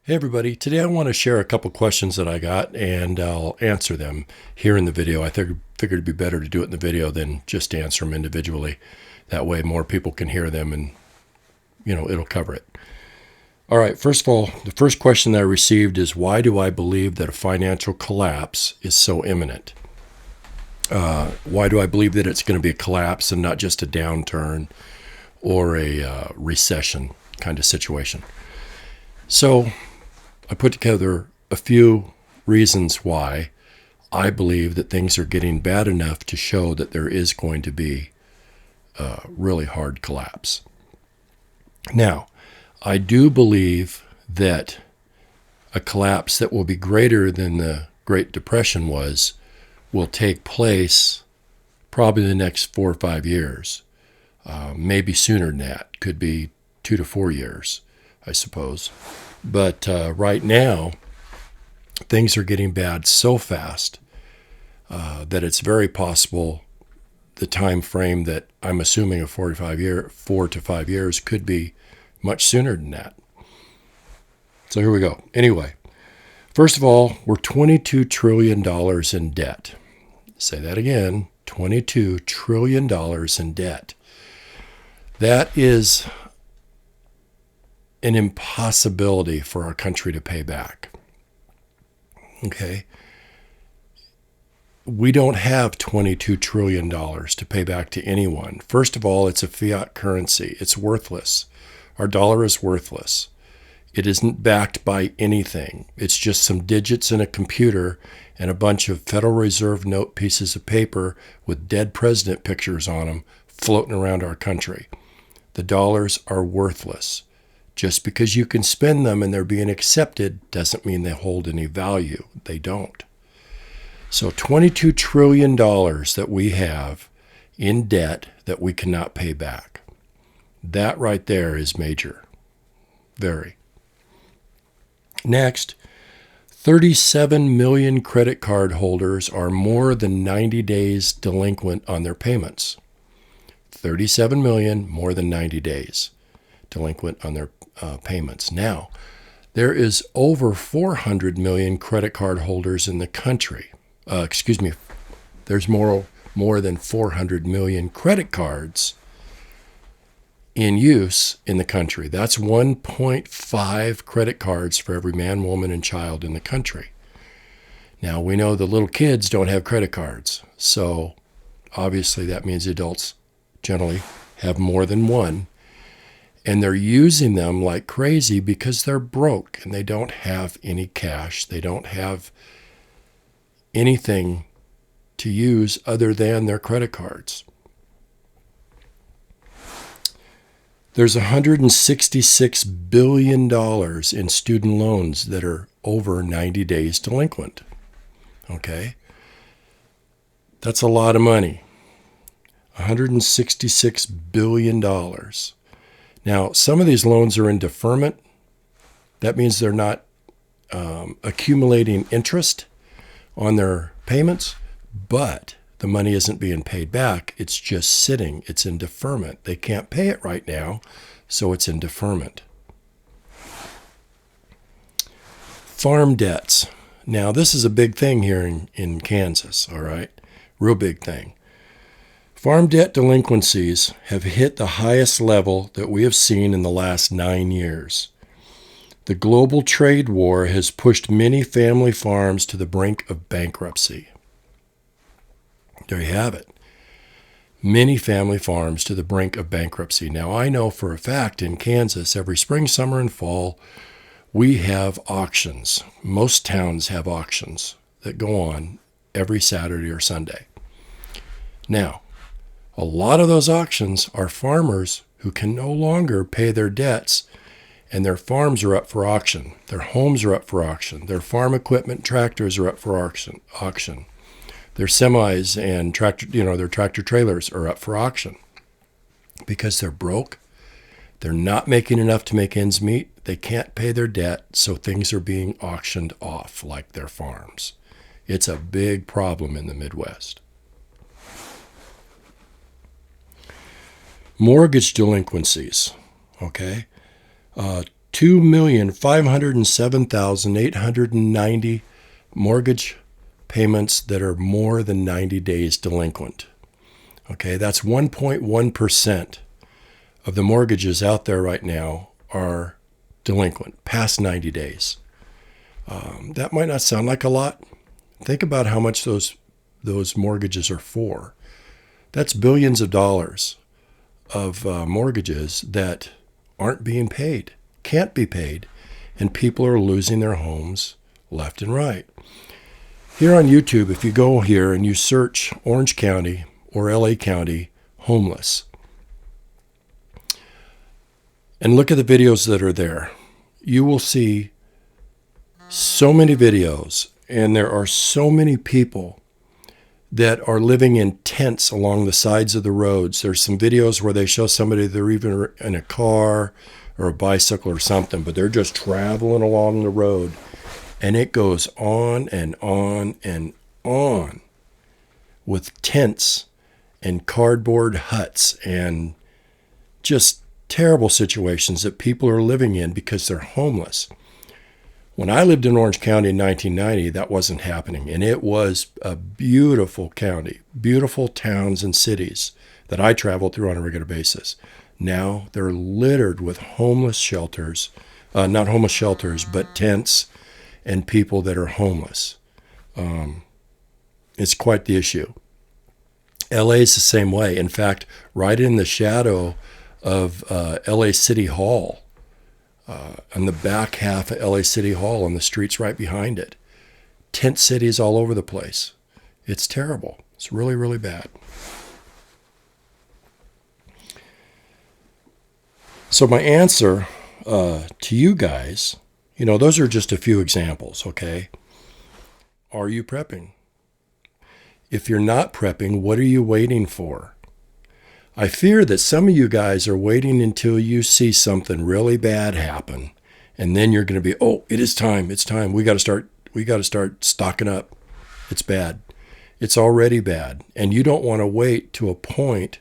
Hey everybody, today I want to share a couple questions that I got and I'll answer them here in the video. I figured it'd be better to do it in the video than just answer them individually. That way more people can hear them and it'll cover it. All right, first of all, the first question that I received is, why do I believe that a financial collapse is so imminent? Why do I believe that it's going to be a collapse and not just a downturn or a recession kind of situation? So I put together a few reasons why I believe that things are getting bad enough to show that there is going to be a really hard collapse. Now, I do believe that a collapse that will be greater than the Great Depression will take place probably in the next 4 or 5 years. Maybe sooner than that. Could be 2 to 4 years, I suppose. But right now, things are getting bad so fast that it's very possible the time frame that I'm assuming of 4 to 5 years could be much sooner than that. So here we go. Anyway, first of all, we're $22 trillion in debt. Say that again, $22 trillion in debt. That is an impossibility for our country to pay back. Okay? We don't have $22 trillion to pay back to anyone. First of all, it's a fiat currency. It's worthless. Our dollar is worthless. It isn't backed by anything. It's just some digits in a computer and a bunch of Federal Reserve note pieces of paper with dead president pictures on them floating around our country. The dollars are worthless. Just because you can spend them and they're being accepted doesn't mean they hold any value. They don't. So $22 trillion that we have in debt that we cannot pay back. That right there is major. Very. Next, 37 million credit card holders are more than 90 days delinquent on their payments. 37 million, more than 90 days delinquent on their payments. Now, there is over 400 million credit card holders in the country. There's more than 400 million credit cards in use in the country. That's 1.5 credit cards for every man, woman, and child in the country. Now, we know the little kids don't have credit cards, so obviously that means adults generally have more than one. And they're using them like crazy because they're broke and they don't have any cash. They don't have anything to use other than their credit cards. There's $166 billion in student loans that are over 90 days delinquent. Okay? That's a lot of money. $166 billion. Now, some of these loans are in deferment. That means they're not accumulating interest on their payments, but the money isn't being paid back. It's just sitting. It's in deferment. They can't pay it right now, so it's in deferment. Farm debts. Now, this is a big thing here in Kansas, all right? Real big thing. Farm debt delinquencies have hit the highest level that we have seen in the last 9 years. The global trade war has pushed many family farms to the brink of bankruptcy. There you have it. Many family farms to the brink of bankruptcy. Now, I know for a fact in Kansas, every spring, summer, and fall, we have auctions. Most towns have auctions that go on every Saturday or Sunday. Now, a lot of those auctions are farmers who can no longer pay their debts, and their farms are up for auction. Their homes are up for auction. Their farm equipment, tractors are up for auction. Their semis and their tractor trailers are up for auction because they're broke. They're not making enough to make ends meet. They can't pay their debt, so things are being auctioned off like their farms. It's a big problem in the Midwest. Mortgage delinquencies, okay? 2,507,890 mortgage payments that are more than 90 days delinquent. Okay, that's 1.1% of the mortgages out there right now are delinquent, past 90 days. That might not sound like a lot. Think about how much those mortgages are for. That's billions of dollars of mortgages that aren't being paid, can't be paid, and people are losing their homes left and right. Here on YouTube, if you go here and you search Orange County or LA County homeless, and look at the videos that are there, you will see so many videos, and there are so many people that are living in tents along the sides of the roads. There's some videos where they show somebody, they're even in a car or a bicycle or something, but they're just traveling along the road. And it goes on and on and on with tents and cardboard huts and just terrible situations that people are living in because they're homeless. When I lived in Orange County in 1990, that wasn't happening. And it was a beautiful county, beautiful towns and cities that I traveled through on a regular basis. Now they're littered with homeless shelters, not homeless shelters, but tents and people that are homeless. It's quite the issue. LA is the same way. In fact, right in the shadow of LA City Hall, on the back half of LA City Hall, on the streets right behind it, tent cities all over the place. It's terrible. It's really, really bad. So my answer to you guys, those are just a few examples, okay? Are you prepping? If you're not prepping, what are you waiting for? I fear that some of you guys are waiting until you see something really bad happen, and then you're going to be, oh, it is time. It's time. We got to start stocking up. It's bad. It's already bad, and you don't want to wait to a point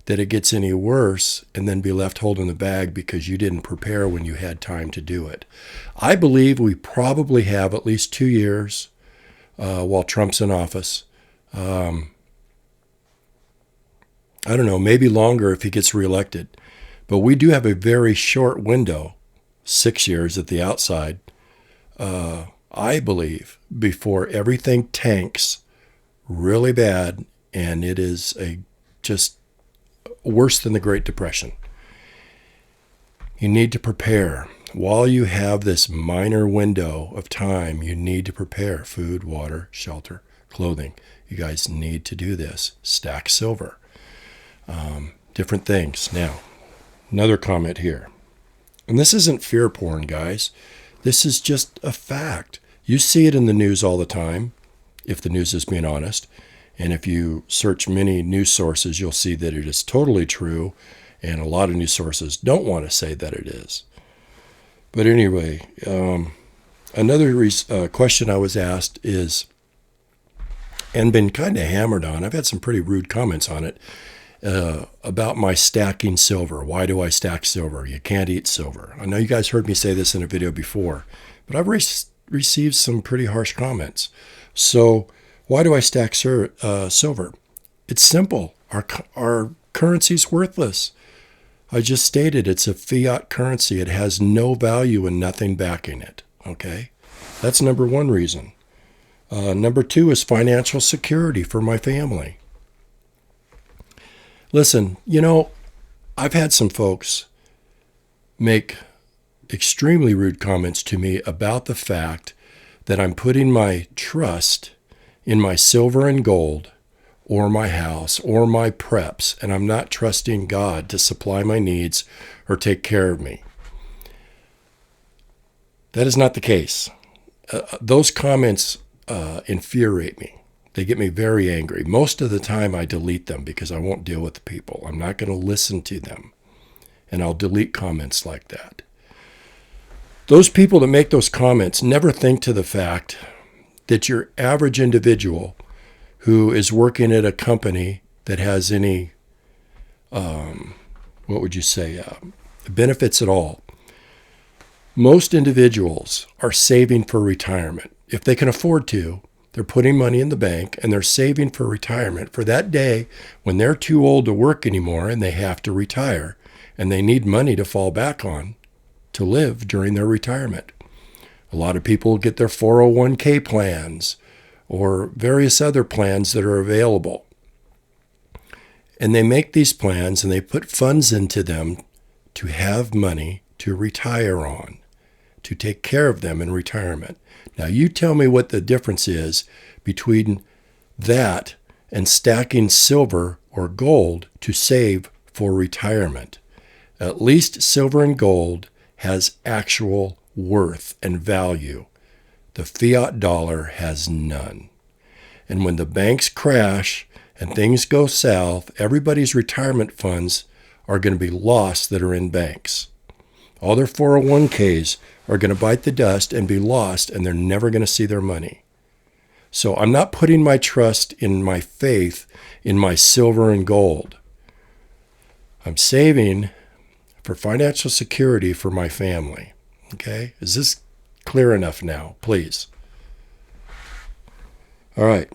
that it gets any worse and then be left holding the bag because you didn't prepare when you had time to do it. I believe we probably have at least 2 years while Trump's in office. I don't know, maybe longer if he gets reelected. But we do have a very short window, 6 years at the outside, I believe, before everything tanks really bad, and it is just worse than the Great Depression. You need to prepare. While you have this minor window of time, you need to prepare food, water, shelter, clothing. You guys need to do this. Stack silver. Different things. Now, another comment here. And this isn't fear porn, guys. This is just a fact. You see it in the news all the time, if the news is being honest. And if you search many news sources, you'll see that it is totally true. And a lot of news sources don't want to say that it is. But anyway, another question I was asked is, and been kind of hammered on, I've had some pretty rude comments on it, about my stacking silver. Why do I stack silver? You can't eat silver. I know you guys heard me say this in a video before, but I've received some pretty harsh comments. So why do I stack silver? It's simple. Our currency's worthless. I just stated it's a fiat currency. It has no value and nothing backing it. Okay? That's number one reason. Number two is financial security for my family. Listen, I've had some folks make extremely rude comments to me about the fact that I'm putting my trust in my silver and gold or my house or my preps, and I'm not trusting God to supply my needs or take care of me. That is not the case. Those comments infuriate me. They get me very angry. Most of the time I delete them because I won't deal with the people. I'm not going to listen to them. And I'll delete comments like that. Those people that make those comments never think to the fact that your average individual who is working at a company that has any, benefits at all, Most individuals are saving for retirement. If they can afford to, they're putting money in the bank and they're saving for retirement for that day when they're too old to work anymore and they have to retire and they need money to fall back on to live during their retirement. A lot of people get their 401k plans or various other plans that are available. And they make these plans and they put funds into them to have money to retire on, to take care of them in retirement. Now, you tell me what the difference is between that and stacking silver or gold to save for retirement. At least silver and gold has actual worth and value. The fiat dollar has none. And when the banks crash and things go south, everybody's retirement funds are going to be lost that are in banks. All their 401ks are going to bite the dust and be lost, and they're never going to see their money. So I'm not putting my trust in my faith in my silver and gold. I'm saving for financial security for my family. Okay? Is this clear enough now? Please. All right.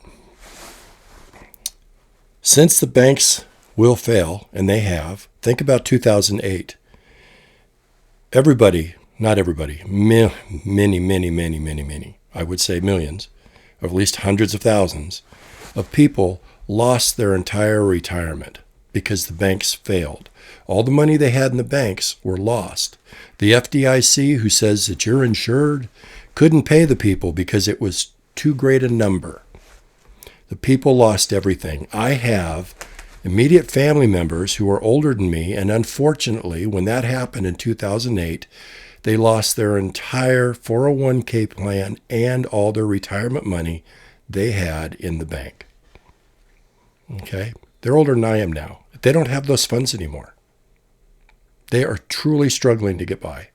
Since the banks will fail, and they have, think about 2008. Everybody, not everybody, many, I would say millions, or at least hundreds of thousands of people lost their entire retirement because the banks failed. All the money they had in the banks were lost. The FDIC, who says that you're insured, couldn't pay the people because it was too great a number. The people lost everything. I have immediate family members who are older than me, and unfortunately, when that happened in 2008, they lost their entire 401k plan and all their retirement money they had in the bank. Okay? They're older than I am now. They don't have those funds anymore. They are truly struggling to get by.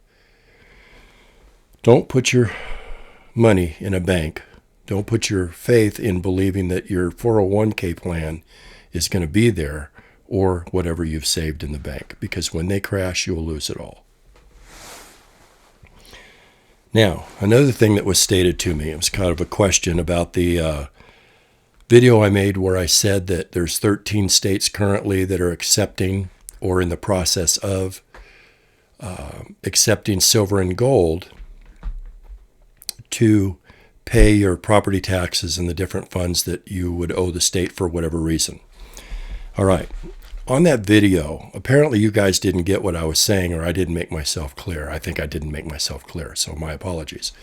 Don't put your money in a bank. Don't put your faith in believing that your 401k plan is going to be there or whatever you've saved in the bank, because when they crash, you will lose it all. Now, another thing that was stated to me, it was kind of a question about the video I made where I said that there's 13 states currently that are accepting or in the process of accepting silver and gold to pay your property taxes and the different funds that you would owe the state for whatever reason. All right. On that video, apparently you guys didn't get what I was saying, or I didn't make myself clear. I think I didn't make myself clear, so my apologies.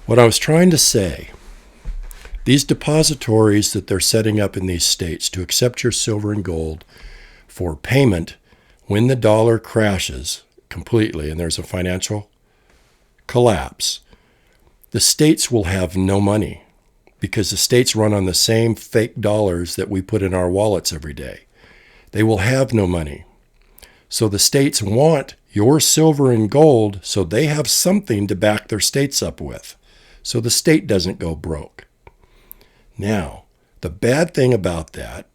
What I was trying to say, these depositories that they're setting up in these states to accept your silver and gold for payment when the dollar crashes completely and there's a financial collapse, the states will have no money because the states run on the same fake dollars that we put in our wallets every day. They will have no money. So the states want your silver and gold so they have something to back their states up with, so the state doesn't go broke. Now, the bad thing about that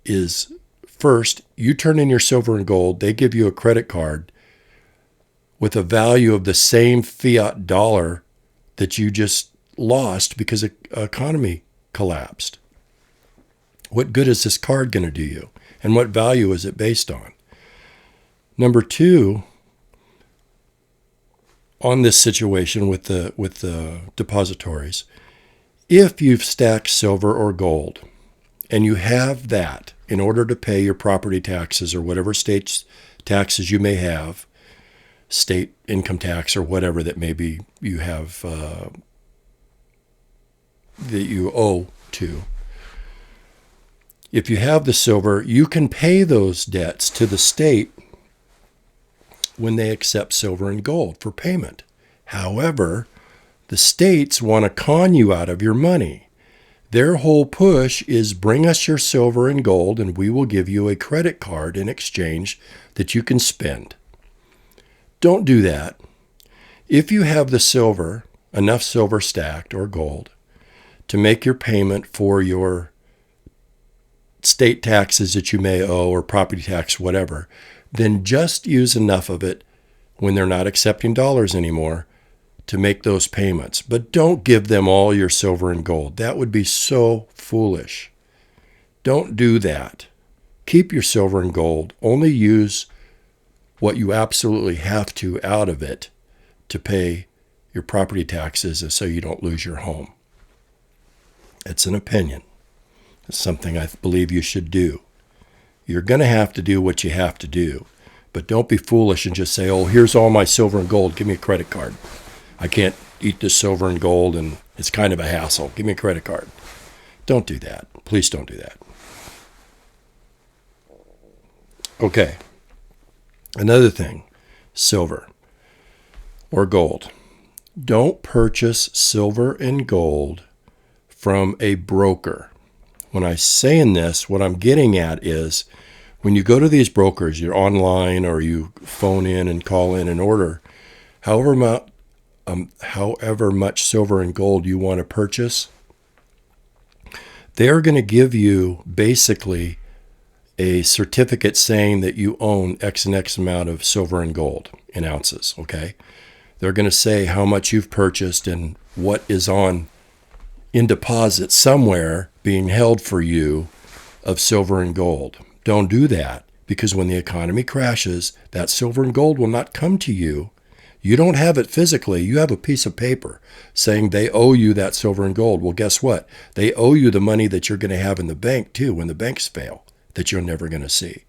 is, first, you turn in your silver and gold, they give you a credit card with a value of the same fiat dollar that you just lost because the economy collapsed. What good is this card going to do you? And what value is it based on? Number two, on this situation with the depositories, if you've stacked silver or gold and you have that in order to pay your property taxes or whatever state's taxes you may have, state income tax or whatever that maybe you have that you owe to. If you have the silver, you can pay those debts to the state when they accept silver and gold for payment. However, the states want to con you out of your money. Their whole push is bring us your silver and gold and we will give you a credit card in exchange that you can spend. Don't do that. If you have the silver, enough silver stacked or gold, to make your payment for your state taxes that you may owe or property tax, whatever, then just use enough of it when they're not accepting dollars anymore to make those payments. But don't give them all your silver and gold. That would be so foolish. Don't do that. Keep your silver and gold. Only use what you absolutely have to out of it to pay your property taxes so you don't lose your home. It's an opinion. It's something I believe you should do. You're going to have to do what you have to do. But don't be foolish and just say, oh, here's all my silver and gold. Give me a credit card. I can't eat this silver and gold, and it's kind of a hassle. Give me a credit card. Don't do that. Please don't do that. Okay. Another thing, silver or gold. Don't purchase silver and gold from a broker. When I'm saying this, what I'm getting at is when you go to these brokers, you're online or you phone in and call in and order, however much silver and gold you want to purchase, they're going to give you basically a certificate saying that you own X and X amount of silver and gold in ounces, okay? They're going to say how much you've purchased and what is in deposit somewhere being held for you of silver and gold. Don't do that, because when the economy crashes, that silver and gold will not come to you. You don't have it physically. You have a piece of paper saying they owe you that silver and gold. Well, guess what? They owe you the money that you're going to have in the bank, too, when the banks fail, that you're never going to see.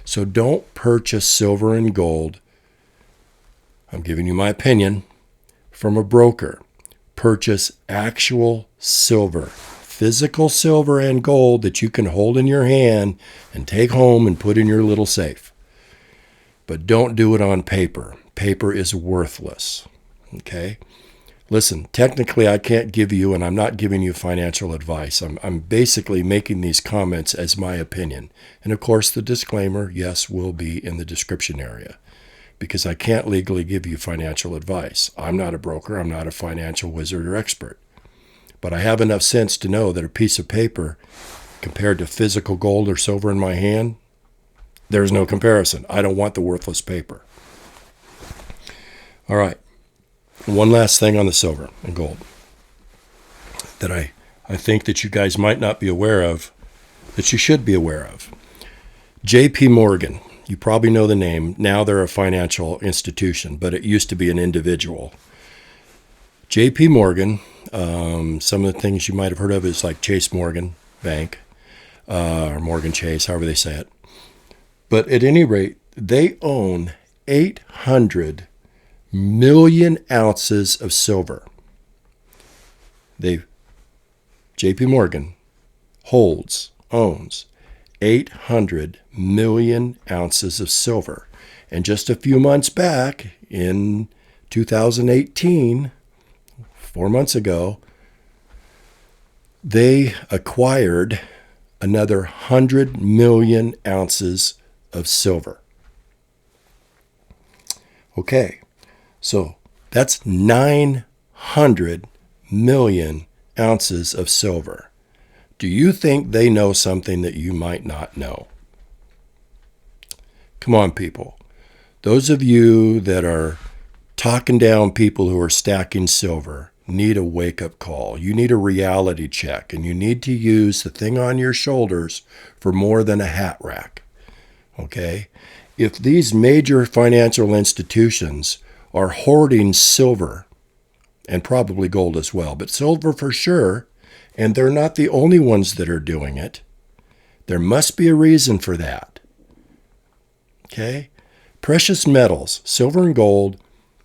So don't purchase silver and gold, I'm giving you my opinion, from a broker. Purchase actual silver, physical silver and gold that you can hold in your hand and take home and put in your little safe. But don't do it on paper. Paper is worthless. Okay? Listen, technically I can't give you, and I'm not giving you financial advice. I'm basically making these comments as my opinion. And of course the disclaimer, yes, will be in the description area, because I can't legally give you financial advice. I'm not a broker. I'm not a financial wizard or expert. But I have enough sense to know that a piece of paper compared to physical gold or silver in my hand, there's no comparison. I don't want the worthless paper. All right. One last thing on the silver and gold that I think that you guys might not be aware of, that you should be aware of. J.P. Morgan. You probably know the name. Now they're a financial institution, but it used to be an individual. J.P. Morgan, some of the things you might have heard of is like Chase Morgan Bank, or Morgan Chase, however they say it. But at any rate, they own 800 million ounces of silver. J.P. Morgan owns 800 million ounces of silver. And just a few months back, in 2018, 4 months ago, they acquired another 100 million ounces of silver. Okay, so that's 900 million ounces of silver. Do you think they know something that you might not know? Come on, people. Those of you that are talking down people who are stacking silver need a wake-up call. You need a reality check, and you need to use the thing on your shoulders for more than a hat rack. Okay? If these major financial institutions are hoarding silver, and probably gold as well, but silver for sure, and they're not the only ones that are doing it, there must be a reason for that. Okay? Precious metals, silver and gold,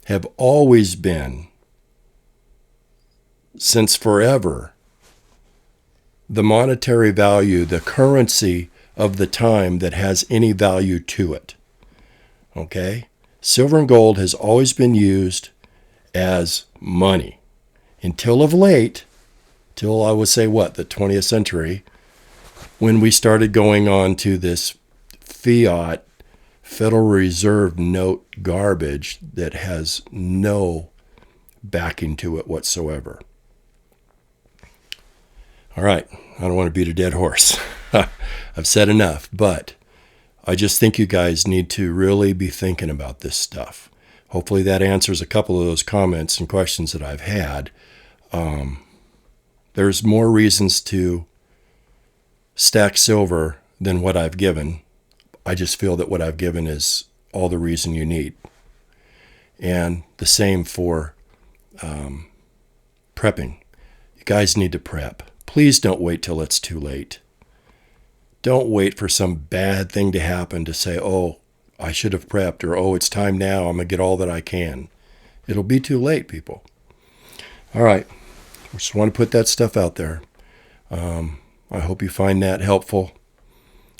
have always been, since forever, the monetary value, the currency of the time that has any value to it. Okay? Silver and gold has always been used as money. Until of late, till I would say the 20th century, when we started going on to this fiat Federal Reserve note garbage that has no backing to it whatsoever. All right, I don't want to beat a dead horse. I've said enough, but I just think you guys need to really be thinking about this stuff. hopefully that answers a couple of those comments and questions that I've had. There's more reasons to stack silver than what I've given. I just feel that what I've given is all the reason you need. And the same for prepping. You guys need to prep. Please don't wait till it's too late. Don't wait for some bad thing to happen to say, oh, I should have prepped, or oh, it's time now, I'm going to get all that I can. It'll be too late, people. All right. I just want to put that stuff out there. I hope you find that helpful.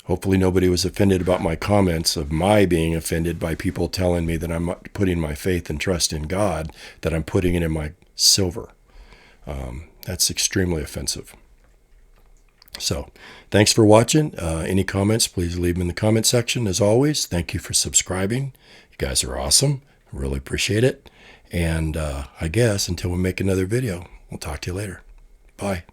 Hopefully nobody was offended about my comments of my being offended by people telling me that I'm not putting my faith and trust in God, that I'm putting it in my silver. That's extremely offensive. So thanks for watching. Any comments, please leave them in the comment section. As always, thank you for subscribing. You guys are awesome. I really appreciate it. And I guess until we make another video, we'll talk to you later. Bye.